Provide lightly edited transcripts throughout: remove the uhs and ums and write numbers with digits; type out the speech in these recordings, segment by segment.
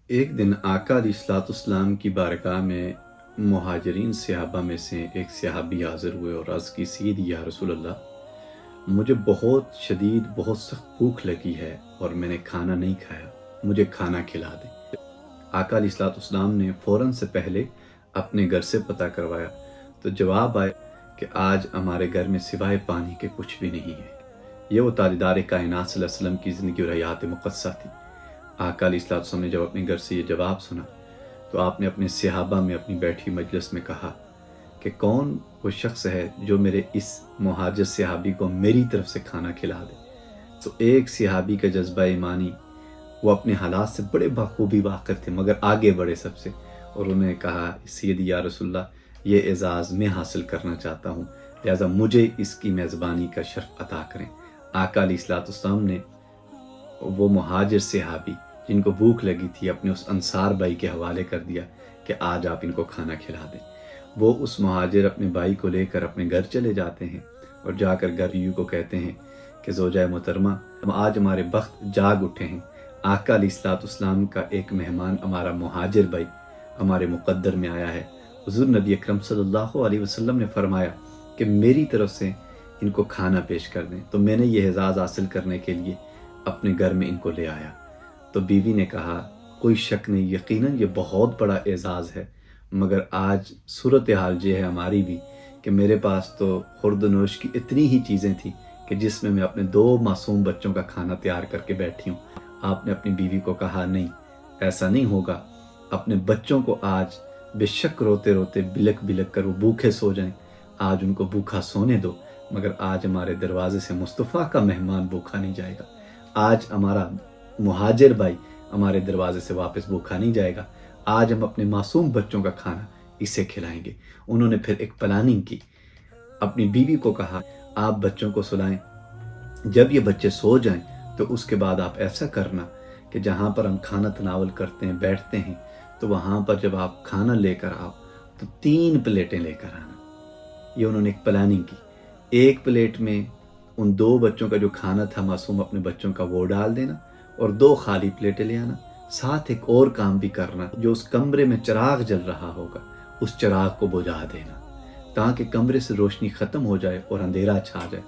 ایک دن آقا علیہ الصلوۃ والسلام کی بارگاہ میں مہاجرین صحابہ میں سے ایک صحابی حاضر ہوئے اور عرض کی، سید یا رسول اللہ، مجھے بہت شدید بہت سخت بھوک لگی ہے اور میں نے کھانا نہیں کھایا، مجھے کھانا کھلا دیں۔ آقا علیہ الصلوۃ والسلام نے فوراً سے پہلے اپنے گھر سے پتہ کروایا تو جواب آیا کہ آج ہمارے گھر میں سوائے پانی کے کچھ بھی نہیں ہے۔ یہ وہ تاجدار کائنات صلی اللہ علیہ وسلم کی زندگی اور حیات مقدسہ تھی۔ آقا علیہ الصلوۃ والسلام نے جب اپنے گھر سے یہ جواب سنا تو آپ نے اپنے صحابہ میں اپنی بیٹھی مجلس میں کہا کہ کون وہ شخص ہے جو میرے اس مہاجر صحابی کو میری طرف سے کھانا کھلا دے۔ تو ایک صحابی کا جذبہ ایمانی، وہ اپنے حالات سے بڑے بخوبی واقف تھے مگر آگے بڑھے سب سے، اور انہوں نے کہا، سید یا رسول اللہ، یہ اعزاز میں حاصل کرنا چاہتا ہوں، لہٰذا مجھے اس کی میزبانی کا شرف عطا کریں۔ آقا علیہ الصلوۃ والسلام نے وہ مہاجر صحابی جن کو بھوک لگی تھی اپنے اس انصار بھائی کے حوالے کر دیا کہ آج آپ ان کو کھانا کھلا دیں۔ وہ اس مہاجر اپنے بھائی کو لے کر اپنے گھر چلے جاتے ہیں اور جا کر گھر بیوی کو کہتے ہیں کہ زوجہ محترمہ، ہم آج ہمارے بخت جاگ اٹھے ہیں، آقا علیہ الصلوۃ والسلام کا ایک مہمان ہمارا مہاجر بھائی ہمارے مقدر میں آیا ہے۔ حضور نبی اکرم صلی اللہ علیہ وسلم نے فرمایا کہ میری طرف سے ان کو کھانا پیش کر دیں، تو میں نے یہ اعزاز حاصل کرنے کے لیے اپنے گھر میں ان کو لے آیا۔ تو بیوی نے کہا، کوئی شک نہیں، یقیناً یہ بہت بڑا اعزاز ہے، مگر آج صورتحال یہ ہے ہماری بھی کہ میرے پاس تو خورد و نوش کی اتنی ہی چیزیں تھیں کہ جس میں اپنے 2 معصوم بچوں کا کھانا تیار کر کے بیٹھی ہوں۔ آپ نے اپنی بیوی کو کہا، نہیں، ایسا نہیں ہوگا، اپنے بچوں کو آج بے شک روتے روتے بلک بلک کر وہ بھوکے سو جائیں، آج ان کو بھوکا سونے دو، مگر آج ہمارے دروازے سے مصطفیٰ کا مہمان بھوکا نہیں جائے گا، آج ہمارا مہاجر بھائی ہمارے دروازے سے واپس بھوکا نہیں جائے گا، آج ہم اپنے معصوم بچوں کا کھانا اسے کھلائیں گے۔ انہوں نے پھر ایک پلاننگ کی، اپنی بیوی کو کہا، آپ بچوں کو سلائیں، جب یہ بچے سو جائیں تو اس کے بعد آپ ایسا کرنا کہ جہاں پر ہم کھانا تناول کرتے ہیں بیٹھتے ہیں تو وہاں پر جب آپ کھانا لے کر آؤ تو 3 پلیٹیں لے کر آنا۔ یہ انہوں نے ایک پلاننگ کی، ایک پلیٹ میں ان 2 بچوں کا جو کھانا تھا معصوم اپنے بچوں کا وہ ڈال دینا اور 2 خالی پلیٹیں لے آنا، ساتھ ایک اور کام بھی کرنا، جو اس کمرے میں چراغ جل رہا ہوگا اس چراغ کو بجھا دینا تاکہ کمرے سے روشنی ختم ہو جائے اور اندھیرا چھا جائے،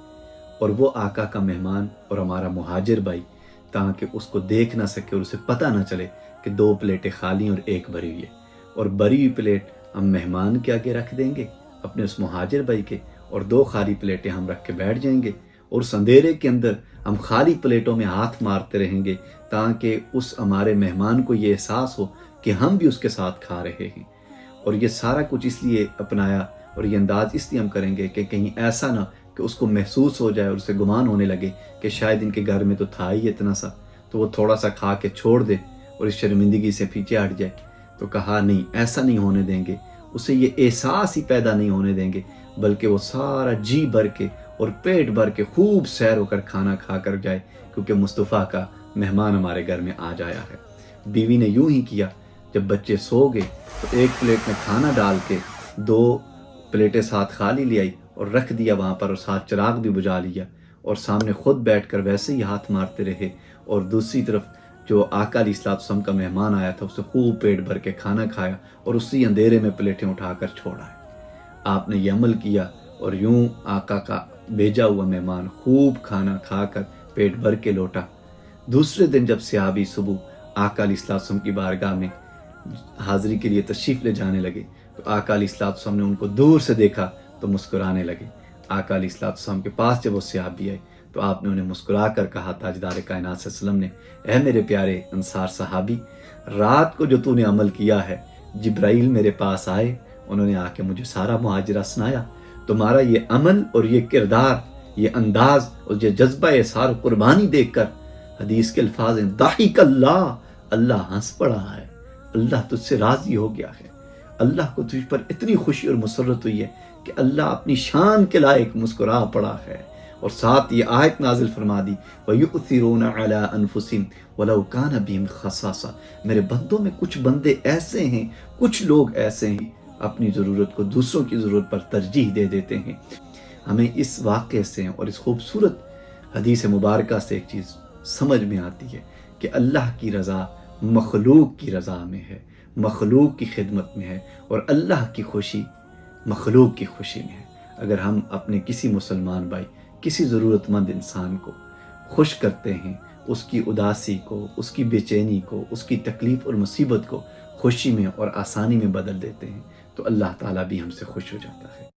اور وہ آقا کا مہمان اور ہمارا مہاجر بھائی تاکہ اس کو دیکھ نہ سکے اور اسے پتہ نہ چلے کہ 2 پلیٹیں خالی اور ایک بھری ہوئی ہے، اور بھری ہوئی پلیٹ ہم مہمان کے آگے رکھ دیں گے اپنے اس مہاجر بھائی کے، اور 2 خالی پلیٹیں ہم رکھ کے بیٹھ جائیں گے، اور اس اندھیرے کے اندر ہم خالی پلیٹوں میں ہاتھ مارتے رہیں گے تاکہ اس ہمارے مہمان کو یہ احساس ہو کہ ہم بھی اس کے ساتھ کھا رہے ہیں۔ اور یہ سارا کچھ اس لیے اپنایا اور یہ انداز اس لیے ہم کریں گے کہ کہیں ایسا نہ کہ اس کو محسوس ہو جائے اور اسے گمان ہونے لگے کہ شاید ان کے گھر میں تو تھا ہی اتنا سا، تو وہ تھوڑا سا کھا کے چھوڑ دے اور اس شرمندگی سے پیچھے ہٹ جائے۔ تو کہا، نہیں، ایسا نہیں ہونے دیں گے، اسے یہ احساس ہی پیدا نہیں ہونے دیں گے، بلکہ وہ سارا جی بھر کے اور پیٹ بھر کے خوب سیر ہو کر کھانا کھا کر جائے، کیونکہ مصطفیٰ کا مہمان ہمارے گھر میں آ جایا ہے۔ بیوی نے یوں ہی کیا، جب بچے سو گئے تو ایک پلیٹ میں کھانا ڈال کے 2 پلیٹیں ساتھ خالی لے آئی اور رکھ دیا وہاں پر، اور ساتھ چراغ بھی بجھا لیا، اور سامنے خود بیٹھ کر ویسے ہی ہاتھ مارتے رہے، اور دوسری طرف جو آقا علیہ الصلوۃ والسلام کا مہمان آیا تھا اسے خوب پیٹ بھر کے کھانا کھایا اور اسی اندھیرے میں پلیٹیں اٹھا کر چھوڑا ہے۔ آپ نے یہ عمل کیا اور یوں آقا کا بھیجا ہوا مہمان خوب کھانا کھا کر پیٹ بھر کے لوٹا۔ دوسرے دن جب صحابی صبح آقا علیہ الصلوۃ والسلام کی بارگاہ میں حاضری کے لیے تشریف لے جانے لگے تو آقا علیہ الصلوۃ والسلام نے ان کو دور سے دیکھا تو مسکرانے لگے۔ آقا علیہ الصلوۃ والسلام کے پاس جب وہ صحابی آئے تو آپ نے انہیں مسکرا کر کہا، تاجدار کائنات صلی اللہ علیہ وسلم نے، اے میرے پیارے انصار صحابی، رات کو جو تو نے عمل کیا ہے، جبرائیل میرے پاس آئے، انہوں نے آ کے مجھے سارا معاجرہ سنایا، تمہارا یہ عمل اور یہ کردار، یہ انداز اور یہ جذبہ اظہار قربانی دیکھ کر حدیث کے الفاظ ہیں، ضحک اللہ، اللہ ہنس پڑا ہے، اللہ تجھ سے راضی ہو گیا ہے، اللہ کو تجھ پر اتنی خوشی اور مسرت ہوئی ہے کہ اللہ اپنی شان کے لائق مسکرا پڑا ہے۔ اور ساتھ یہ آیت نازل فرما دی، وَيُؤْثِرُونَ عَلَىٰ أَنفُسِهِمْ وَلَوْ كَانَ بِهِمْ خَصَاصَةٌ، میرے بندوں میں کچھ بندے ایسے ہیں، کچھ لوگ ایسے ہیں اپنی ضرورت کو دوسروں کی ضرورت پر ترجیح دے دیتے ہیں۔ ہمیں اس واقعے سے اور اس خوبصورت حدیث مبارکہ سے ایک چیز سمجھ میں آتی ہے کہ اللہ کی رضا مخلوق کی رضا میں ہے، مخلوق کی خدمت میں ہے، اور اللہ کی خوشی مخلوق کی خوشی میں ہے۔ اگر ہم اپنے کسی مسلمان بھائی، کسی ضرورت مند انسان کو خوش کرتے ہیں، اس کی اداسی کو، اس کی بے چینی کو، اس کی تکلیف اور مصیبت کو خوشی میں اور آسانی میں بدل دیتے ہیں، تو اللہ تعالیٰ بھی ہم سے خوش ہو جاتا ہے۔